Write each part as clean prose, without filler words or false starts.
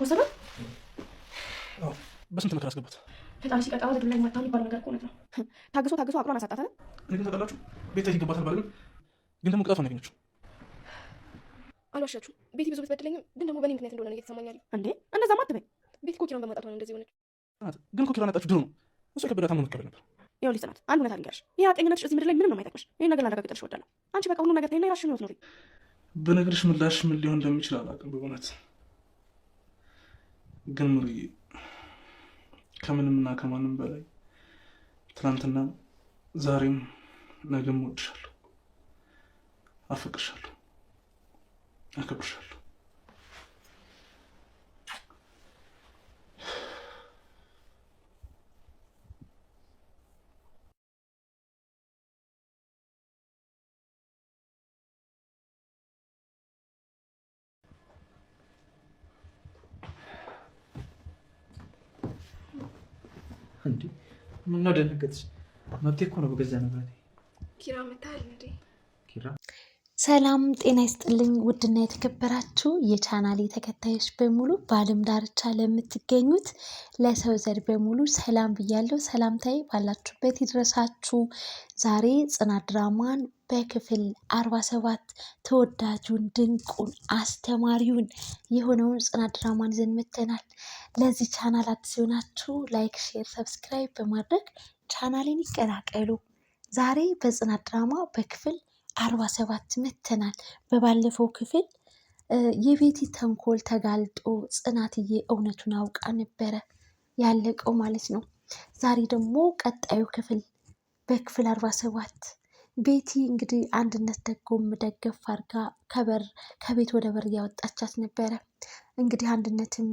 ወሰዳት? አዎ በስንት መከራ አስገባት። ፈጣሪ ሲቀጣ ወደ ላይ መጣ የሚባለው ነገር እውነት ነው። ታግሶ አቅሏን አሳጣት አይደል? እኔ ግን ታውቃላችሁ ቤት ይገባታል ባልም ግን ደግሞ ቅጣቷን ያገኘችው። አልዋሻችሁም። ቤቲ ብዙ ብትበድለኝም ግን ደግሞ በእኔ ምክንያት እንደሆነ እየተሰማኝ ያለው። እንዴ እንደዛማ አትበይ። ቤቲ እኮ ኪራን በማጣቷ ነው እንደዚህ ሆነች። ግን እኮ ኪራን ያጣችሁ ድሮ ነው። እሱ የከበዳት ነው መቀበል ነበር። ይኸውልሽ ጽናት፣ አንድ እውነት ልንገርሽ። ይህ ሐቀኝነትሽ እዚህ ምድር ላይ ምንም ነው የማይጠቅምሽ። ይህን ነገር ላረጋግጥልሽ እወዳለሁ። አንቺ በቃ ሁሉም ነገር ተይና የራስሽን ህይወት ኑሪ። በነገርሽ ምላሽ ምን ሊሆን እንደሚችል አላውቅም በእውነት ግን ምሩዬ ከምንምና ከማንም በላይ ትናንትና ዛሬም ነገም እወድሻለሁ፣ አፈቅርሻለሁ፣ አከብርሻለሁ። እንዴ ምን ደነገጥሽ? መብቴ እኮ ነው በገዛ ንብረቴ። ኪራ መታል እንዴ? ኪራ ሰላም ጤና ይስጥልኝ። ውድና የተከበራችሁ የቻናሌ ተከታዮች በሙሉ በዓለም ዳርቻ ለምትገኙት ለሰው ዘር በሙሉ ሰላም ብያለሁ። ሰላምታዬ ባላችሁበት ይድረሳችሁ። ዛሬ ጽናት ድራማን በክፍል 47 ተወዳጁን ድንቁን አስተማሪውን የሆነውን ጽናት ድራማን ይዘን መጥተናል። ለዚህ ቻናል አዲስ ሲሆናችሁ ላይክ፣ ሼር፣ ሰብስክራይብ በማድረግ ቻናሌን ይቀላቀሉ። ዛሬ በጽናት ድራማ በክፍል 47 መጥተናል። በባለፈው ክፍል የቤቲ ተንኮል ተጋልጦ ጽናትዬ እውነቱን አውቃ ነበረ ያለቀው ማለት ነው። ዛሬ ደግሞ ቀጣዩ ክፍል በክፍል 47 ቤቲ እንግዲህ አንድነት ደጎም ደገፍ አድርጋ ከቤት ወደ በር እያወጣቻት ነበረ። እንግዲህ አንድነትም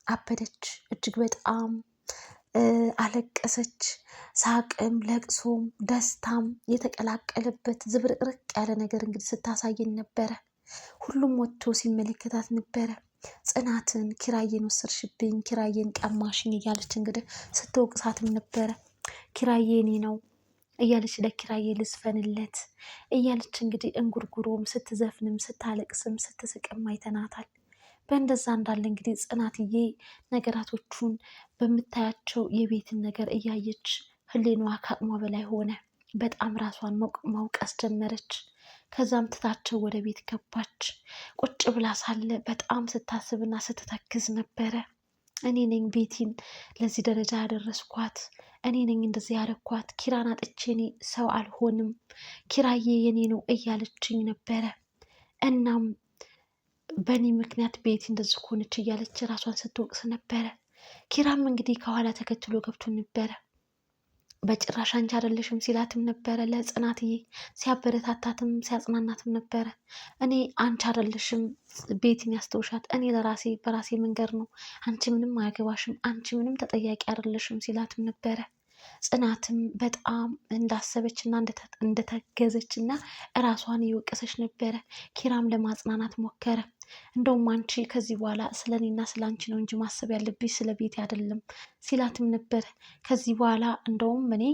አበደች፣ እጅግ በጣም አለቀሰች። ሳቅም ለቅሶም ደስታም የተቀላቀለበት ዝብርቅርቅ ያለ ነገር እንግዲህ ስታሳየን ነበረ። ሁሉም ወጥቶ ሲመለከታት ነበረ። ጽናትን ኪራዬን ወሰድሽብኝ፣ ኪራዬን ቀማሽኝ እያለች እንግዲህ ስትወቅሳትም ነበረ። ኪራዬ እኔ ነው እያለች ለኪራዬ ልዝፈንለት እያለች እንግዲህ እንጉርጉሮም ስትዘፍንም ስታለቅስም ስትስቅም አይተናታል። በእንደዛ እንዳለ እንግዲህ ጽናትዬ ነገራቶቹን በምታያቸው የቤትን ነገር እያየች ህሊናዋ ከአቅሟ በላይ ሆነ። በጣም ራሷን ማውቀስ ጀመረች። ከዛም ትታቸው ወደ ቤት ገባች። ቁጭ ብላ ሳለ በጣም ስታስብና ስትተክዝ ነበረ። እኔ ነኝ ቤቲን ለዚህ ደረጃ ያደረስኳት፣ እኔ ነኝ እንደዚህ ያደረኳት፣ ኪራን አጥቼ እኔ ሰው አልሆንም፣ ኪራዬ የኔ ነው እያለችኝ ነበረ። እናም በእኔ ምክንያት ቤቲ እንደዚህ ሆነች እያለች ራሷን ስትወቅስ ነበረ። ኪራም እንግዲህ ከኋላ ተከትሎ ገብቶ ነበረ። በጭራሽ አንቺ አይደለሽም ሲላትም ነበረ። ለጽናትዬ ሲያበረታታትም ሲያጽናናትም ነበረ። እኔ አንቺ አይደለሽም ቤቲን ያስተውሻት፣ እኔ ለራሴ በራሴ መንገድ ነው፣ አንቺ ምንም አያገባሽም፣ አንቺ ምንም ተጠያቂ አይደለሽም ሲላትም ነበረ። ጽናትም በጣም እንዳሰበች እና እንደተገዘች እና እራሷን እየወቀሰች ነበረ። ኪራም ለማጽናናት ሞከረ። እንደውም አንቺ ከዚህ በኋላ ስለ እኔና ስለ አንቺ ነው እንጂ ማሰብ ያለብሽ ስለ ቤት አይደለም ሲላትም ነበረ። ከዚህ በኋላ እንደውም እኔ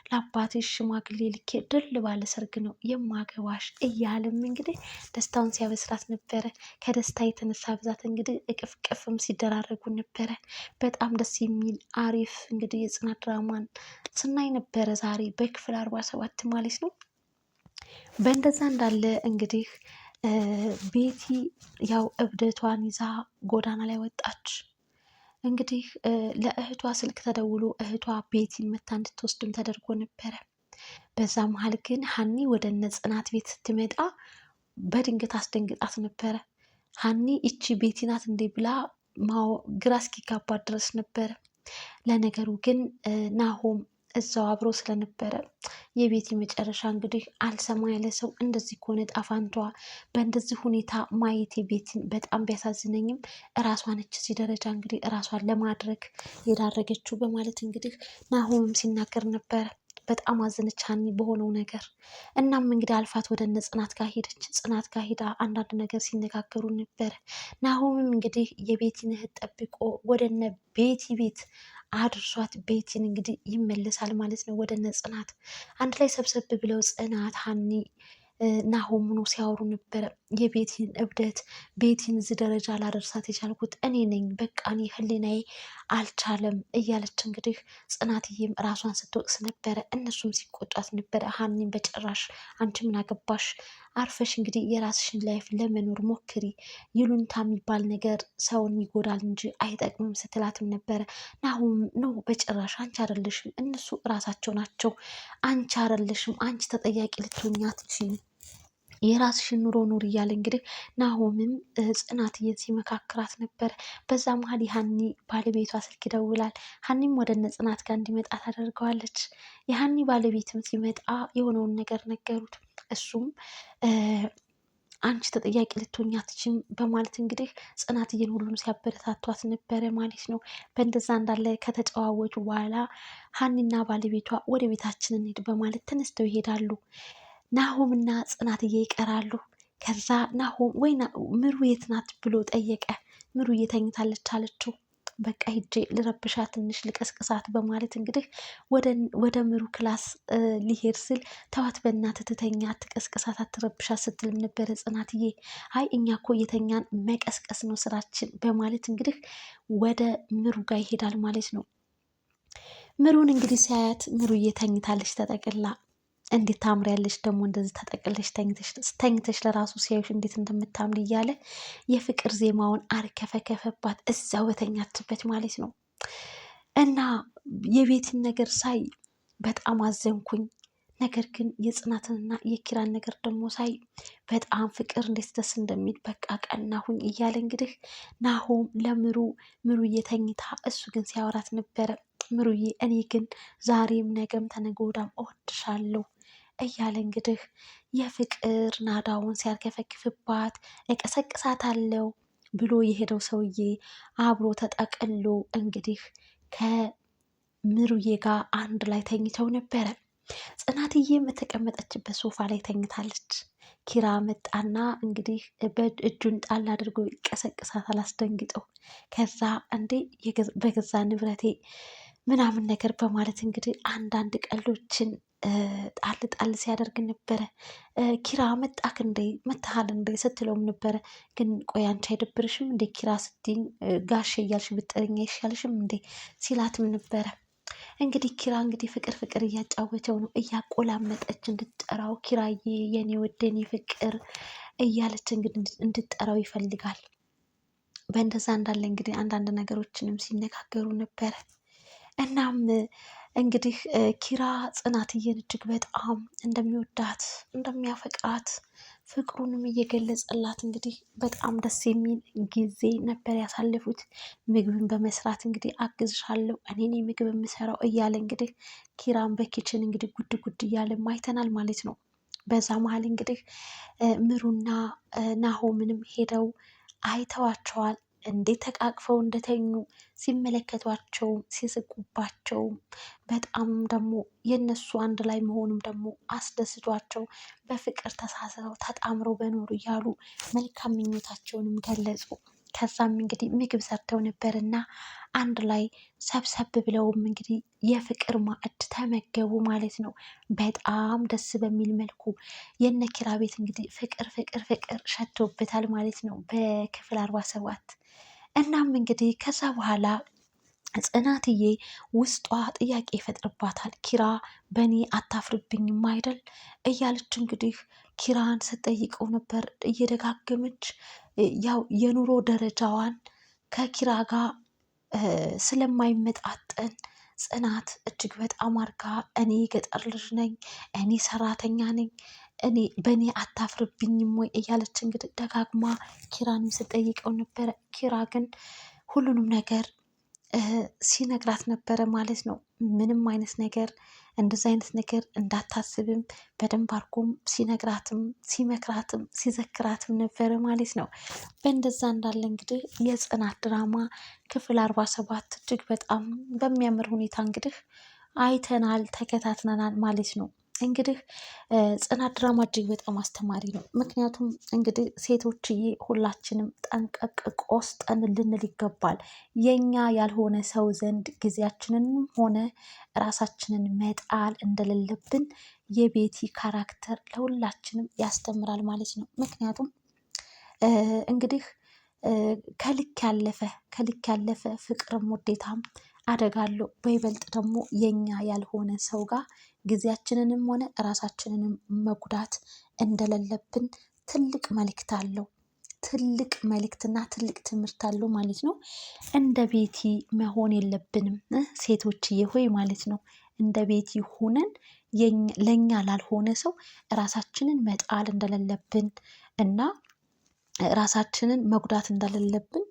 ለአባትሽ ሽማግሌ ልኬ ድል ባለ ሰርግ ነው የማገባሽ እያለም እንግዲህ ደስታውን ሲያበስራት ነበረ። ከደስታ የተነሳ ብዛት እንግዲህ እቅፍቅፍም ሲደራረጉ ነበረ። በጣም ደስ የሚል አሪፍ እንግዲህ የጽናት ድራማን ስናይ ነበረ ዛሬ በክፍል 47 ማለት ነው። በእንደዛ እንዳለ እንግዲህ ቤቲ ያው እብደቷን ይዛ ጎዳና ላይ ወጣች። እንግዲህ ለእህቷ ስልክ ተደውሎ እህቷ ቤቲን መታ እንድትወስድም ተደርጎ ነበረ። በዛ መሀል ግን ሀኒ ወደ እነ ጽናት ቤት ስትመጣ በድንገት አስደንግጣት ነበረ። ሀኒ ይቺ ቤቲ ናት እንዴ ብላ ግራ እስኪጋባት ድረስ ነበረ። ለነገሩ ግን ናሆም እዛው አብሮ ስለነበረ የቤቲ መጨረሻ እንግዲህ አልሰማ ያለ ሰው እንደዚህ ከሆነ ጣፋንቷ በእንደዚህ ሁኔታ ማየት ቤቲን በጣም ቢያሳዝነኝም እራሷ ነች እዚህ ደረጃ እንግዲህ እራሷን ለማድረግ የዳረገችው በማለት እንግዲህ ናሆምም ሲናገር ነበረ። በጣም አዘነች ሀኒ በሆነው ነገር። እናም እንግዲህ አልፋት ወደ እነ ጽናት ጋር ሄደች። ጽናት ጋር ሄዳ አንዳንድ ነገር ሲነጋገሩ ነበረ። ናሆምም እንግዲህ የቤቲን እህት ጠብቆ ወደ እነ ቤቲ ቤት አድርሷት ቤቲን እንግዲህ ይመለሳል ማለት ነው ወደ እነ ጽናት። አንድ ላይ ሰብሰብ ብለው ጽናት፣ ሀኒ ናሆም ሆኖ ሲያወሩ ነበረ። የቤቲን እብደት ቤቲን እዚህ ደረጃ ላደርሳት የቻልኩት እኔ ነኝ፣ በቃ እኔ ህሊናዬ አልቻለም እያለች እንግዲህ ጽናትዬም ራሷን ስትወቅስ ነበረ። እነሱም ሲቆጣት ነበረ። ሀኒም በጭራሽ አንቺ ምን አገባሽ፣ አርፈሽ እንግዲህ የራስሽን ላይፍ ለመኖር ሞክሪ፣ ይሉንታ የሚባል ነገር ሰውን ይጎዳል እንጂ አይጠቅምም ስትላትም ነበረ። ናሆም ነው በጭራሽ አንቺ አይደለሽም፣ እነሱ እራሳቸው ናቸው፣ አንቺ አይደለሽም፣ አንቺ ተጠያቂ ልትሆኚ አትችይም፣ የራስሽን ኑሮ ኑር እያለ እንግዲህ ናሆምም ጽናትዬን ሲመካክራት ነበር። በዛ መሀል የሀኒ ባለቤቷ ስልክ ይደውላል። ሀኒም ወደ እነ ጽናት ጋር እንዲመጣ ታደርገዋለች። የሀኒ ባለቤትም ሲመጣ የሆነውን ነገር ነገሩት። እሱም አንቺ ተጠያቂ ልትሆኚ አትችይም በማለት እንግዲህ ጽናትዬን ሁሉም ሲያበረታቷት ነበረ ማለት ነው። በእንደዛ እንዳለ ከተጨዋወቱ በኋላ ሀኒና ባለቤቷ ወደ ቤታችን እንሂድ በማለት ተነስተው ይሄዳሉ። ናሆም እና ጽናትዬ ይቀራሉ። ከዛ ናሆም ወይ ምሩ የት ናት ብሎ ጠየቀ። ምሩ እየተኝታለች አለችው። በቃ ሂጄ ልረብሻ ትንሽ ልቀስቅሳት በማለት እንግዲህ ወደ ምሩ ክላስ ሊሄድ ስል ተዋት በእናትህ ትተኛ፣ አትቀስቅሳት፣ አትረብሻት ስትልም ነበረ ጽናትዬ። አይ እኛ እኮ የተኛን መቀስቀስ ነው ስራችን በማለት እንግዲህ ወደ ምሩ ጋር ይሄዳል ማለት ነው። ምሩን እንግዲህ ሲያያት ምሩ እየተኝታለች ተጠቅላ። እንዴት ታምሪያለሽ ደግሞ እንደዚህ ተጠቅለሽ ተኝተሽ ለራሱ ሲያዩሽ እንዴት እንደምታምሪ እያለ የፍቅር ዜማውን አርከፈከፈባት እዛው በተኛችበት ማለት ነው። እና የቤትን ነገር ሳይ በጣም አዘንኩኝ። ነገር ግን የጽናትንና የኪራን ነገር ደግሞ ሳይ በጣም ፍቅር እንዴት ደስ እንደሚል በቃ ቀናሁኝ እያለ እንግዲህ ናሆም ምሩ እየተኝታ እሱ ግን ሲያወራት ነበረ። ምሩዬ እኔ ግን ዛሬም ነገም ተነገ ወዲያም እወድሻለሁ እያለ እንግዲህ የፍቅር ናዳውን ሲያርከፈክፍባት እቀሰቅሳታለሁ ብሎ የሄደው ሰውዬ አብሮ ተጠቅሎ እንግዲህ ከምሩዬ ጋር አንድ ላይ ተኝተው ነበረ። ጽናትዬም የተቀመጠችበት ሶፋ ላይ ተኝታለች። ኪራ መጣና እንግዲህ እጁን ጣል አድርጎ ይቀሰቅሳታል አስደንግጠው። ከዛ እንዴ በገዛ ንብረቴ ምናምን ነገር በማለት እንግዲህ አንዳንድ ቀልዶችን ጣል ጣል ሲያደርግ ነበረ። ኪራ መጣክ እንዴ መታሃል እንዴ ስትለውም ነበረ። ግን ቆይ አንቺ አይደብርሽም እንዴ ኪራ ስትይኝ ጋሼ እያልሽ ብትጠሪኝ አይሻልሽም እንዴ ሲላትም ነበረ። እንግዲህ ኪራ እንግዲህ ፍቅር እያጫወተው ነው። እያቆላመጠች እንድትጠራው ኪራዬ የኔ ወደ የኔ ፍቅር እያለች እንግዲህ እንድትጠራው ይፈልጋል። በእንደዛ እንዳለ እንግዲህ አንዳንድ ነገሮችንም ሲነጋገሩ ነበረ። እናም እንግዲህ ኪራ ጽናትዬን እጅግ በጣም እንደሚወዳት እንደሚያፈቅራት ፍቅሩንም እየገለጸላት እንግዲህ በጣም ደስ የሚል ጊዜ ነበር ያሳለፉት። ምግብን በመስራት እንግዲህ አግዝሻለሁ እኔ ነኝ ምግብ የምሰራው እያለ እንግዲህ ኪራን በኪችን እንግዲህ ጉድ ጉድ እያለ ማይተናል ማለት ነው። በዛ መሀል እንግዲህ ምሩና ናሆምንም ሄደው አይተዋቸዋል። እንዴት ተቃቅፈው እንደተኙ ሲመለከቷቸው ሲስቁባቸው በጣም ደግሞ የነሱ አንድ ላይ መሆኑም ደግሞ አስደስቷቸው በፍቅር ተሳስረው ተጣምረው በኖሩ እያሉ መልካም ምኞታቸውንም ገለጹ። ከዛም እንግዲህ ምግብ ሰርተው ነበርና አንድ ላይ ሰብሰብ ብለውም እንግዲህ የፍቅር ማዕድ ተመገቡ ማለት ነው። በጣም ደስ በሚል መልኩ የነኪራ ቤት እንግዲህ ፍቅር ፍቅር ፍቅር ሸቶበታል ማለት ነው በክፍል 47። እናም እንግዲህ ከዛ በኋላ ጽናትዬ ውስጧ ጥያቄ ይፈጥርባታል። ኪራ በእኔ አታፍርብኝም አይደል እያለች እንግዲህ ኪራን ስትጠይቀው ነበር እየደጋገመች ያው የኑሮ ደረጃዋን ከኪራ ጋር ስለማይመጣጠን ጽናት እጅግ በጣም አርጋ እኔ ገጠር ልጅ ነኝ፣ እኔ ሰራተኛ ነኝ፣ እኔ በእኔ አታፍርብኝም ወይ እያለች እንግዲህ ደጋግማ ኪራንም ስጠይቀው ነበረ። ኪራ ግን ሁሉንም ነገር ሲነግራት ነበረ ማለት ነው። ምንም አይነት ነገር እንደዚ አይነት ነገር እንዳታስብም በደንብ አርጎም ሲነግራትም ሲመክራትም ሲዘክራትም ነበረ ማለት ነው። በእንደዛ እንዳለ እንግዲህ የጽናት ድራማ ክፍል 47 እጅግ በጣም በሚያምር ሁኔታ እንግዲህ አይተናል ተከታትነናል ማለት ነው። እንግዲህ ጽናት ድራማ እጅግ በጣም አስተማሪ ነው። ምክንያቱም እንግዲህ ሴቶችዬ ሁላችንም ጠንቀቅ ቆስጠን ልንል ይገባል። የኛ ያልሆነ ሰው ዘንድ ጊዜያችንንም ሆነ ራሳችንን መጣል እንደሌለብን የቤቲ ካራክተር ለሁላችንም ያስተምራል ማለት ነው። ምክንያቱም እንግዲህ ከልክ ያለፈ ፍቅርም ውዴታም አደጋለሁ። በይበልጥ ደግሞ የኛ ያልሆነ ሰው ጋር ጊዜያችንንም ሆነ ራሳችንንም መጉዳት እንደሌለብን ትልቅ መልእክት አለው። ትልቅ መልእክትና ትልቅ ትምህርት አለው ማለት ነው። እንደ ቤቲ መሆን የለብንም ሴቶችዬ ሆይ ማለት ነው። እንደ ቤቲ ሆነን ለእኛ ላልሆነ ሰው ራሳችንን መጣል እንደሌለብን እና ራሳችንን መጉዳት እንደሌለብን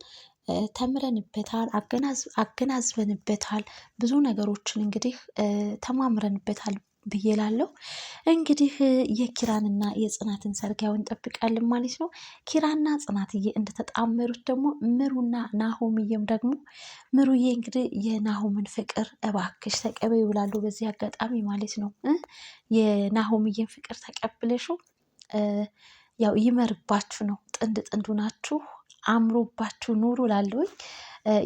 ተምረንበታል፣ አገናዝበንበታል። ብዙ ነገሮችን እንግዲህ ተማምረንበታል ብዬ እላለሁ። እንግዲህ የኪራንና የጽናትን ሰርግ ያው እንጠብቃለን ማለት ነው። ኪራና ጽናትዬ እንደተጣመሩት ደግሞ ምሩና ናሆምዬም ደግሞ ምሩዬ እንግዲህ የናሆምን ፍቅር እባክሽ ተቀበይ ይውላሉ። በዚህ አጋጣሚ ማለት ነው የናሆምዬን ፍቅር ተቀብለሽው ያው ይመርባችሁ ነው። ጥንዱ ናችሁ፣ አምሮባችሁ ኑሩ ላለሁኝ።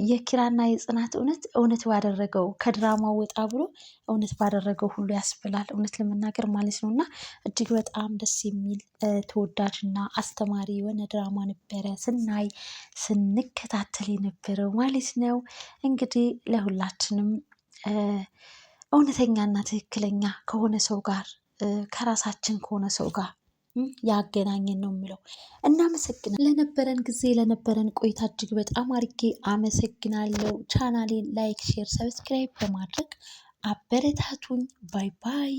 የኪራና የጽናት እውነት ባደረገው ከድራማው ወጣ ብሎ እውነት ባደረገው ሁሉ ያስብላል፣ እውነት ለመናገር ማለት ነው። እና እጅግ በጣም ደስ የሚል ተወዳጅና አስተማሪ የሆነ ድራማ ነበረ ስንከታተል የነበረው ማለት ነው። እንግዲህ ለሁላችንም እውነተኛና ትክክለኛ ከሆነ ሰው ጋር ከራሳችን ከሆነ ሰው ጋር ያገናኘን ነው የምለው። እናመሰግናለን ለነበረን ጊዜ ለነበረን ቆይታ እጅግ በጣም አድርጌ አመሰግናለሁ። ቻናሌን ላይክ፣ ሼር፣ ሰብስክራይብ በማድረግ አበረታቱኝ። ባይ ባይ።